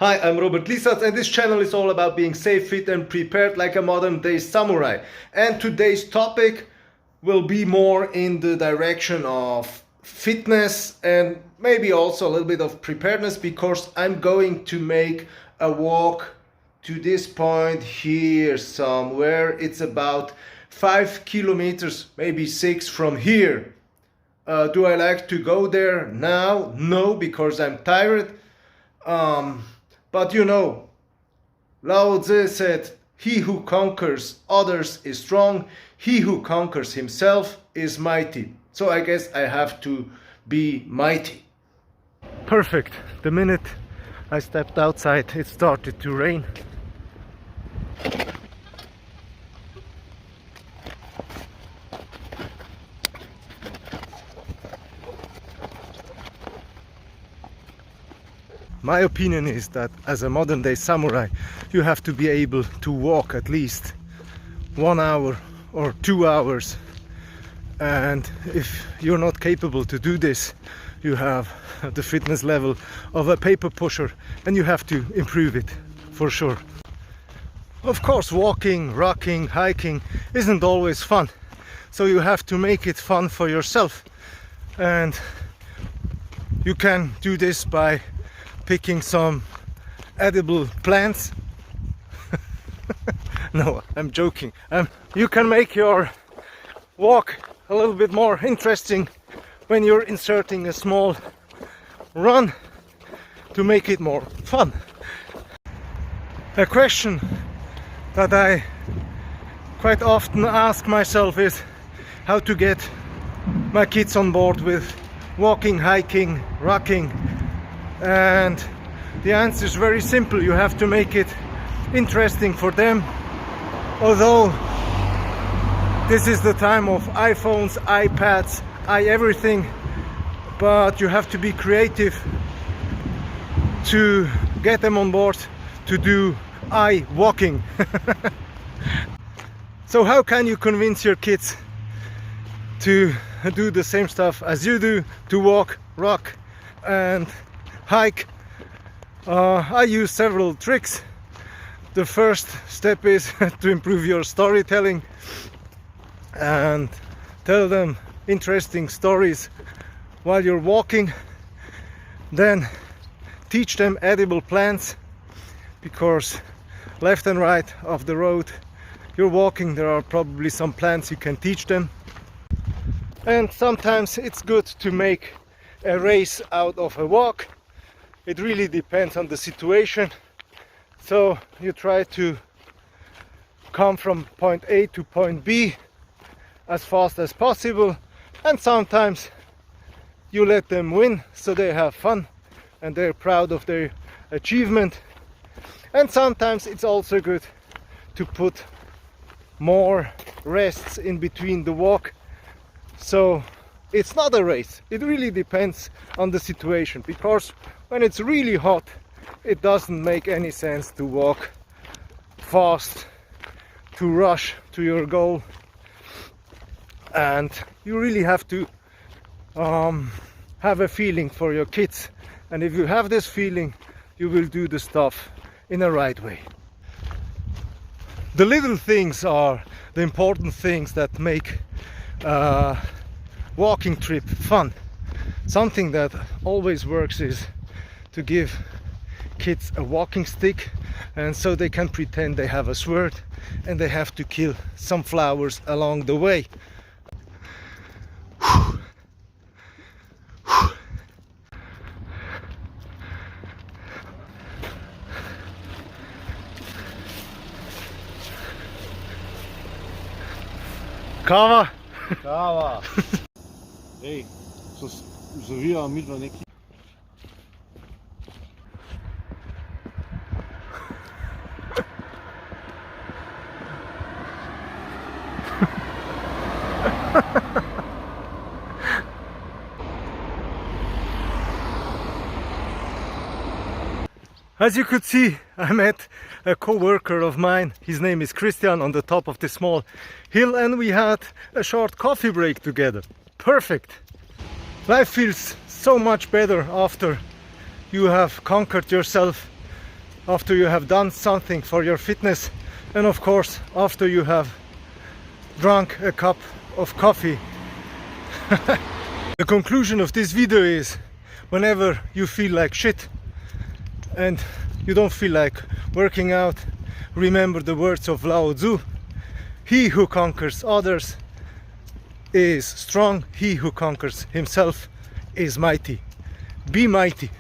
Hi, I'm Robert Lisatz and this channel is all about being safe, fit and prepared like a modern day samurai. And today's topic will be more in the direction of fitness and maybe also a little bit of preparedness, because I'm going to make a walk to this point here somewhere. It's about 5 kilometers, maybe 6 from here. Do I like to go there now? No, because I'm tired. But you know, Lao Tzu said, "He who conquers others is strong, he who conquers himself is mighty." So I guess I have to be mighty. Perfect. The minute I stepped outside, it started to rain. My opinion is that as a modern day samurai, you have to be able to walk at least 1 hour or 2 hours. And if you're not capable to do this, you have the fitness level of a paper pusher and you have to improve it for sure. Of course, walking, rucking, hiking isn't always fun. So you have to make it fun for yourself. And you can do this by picking some edible plants. No, I'm joking. You can make your walk a little bit more interesting when you're inserting a small run to make it more fun. A question that I quite often ask myself is how to get my kids on board with walking, hiking, rucking. And the answer is very simple. You have to make it interesting for them. Although this is the time of iPhones, iPads, everything, but you have to be creative to get them on board to do walking. So how can you convince your kids to do the same stuff as you do, to walk, rock and hike? I use several tricks. The first step is to improve your storytelling and tell them interesting stories while you're walking. Then teach them edible plants, because left and right of the road you're walking there are probably some plants you can teach them. And sometimes it's good to make a race out of a walk. It really depends on the situation. So you try to come from point A to point B as fast as possible, and sometimes you let them win so they have fun and they're proud of their achievement. And sometimes it's also good to put more rests in between the walk, so it's not a race. It really depends on the situation, because when it's really hot, it doesn't make any sense to walk fast, to rush to your goal. And you really have to have a feeling for your kids. And if you have this feeling, you will do the stuff in the right way. The little things are the important things that make a walking trip fun. Something that always works is to give kids a walking stick, and so they can pretend they have a sword and they have to kill some flowers along the way. Kava. Kava. Ej, so zavijala midva neki. As you could see, I met a co-worker of mine. His name is Christian, on the top of the small hill, and we had a short coffee break together. Perfect! Life feels so much better after you have conquered yourself after you have done something for your fitness, and of course after you have drunk a cup of coffee. The conclusion of this video is, whenever you feel like shit and you don't feel like working out, remember the words of Lao Tzu: he who conquers others is strong, he who conquers himself is mighty. Be mighty.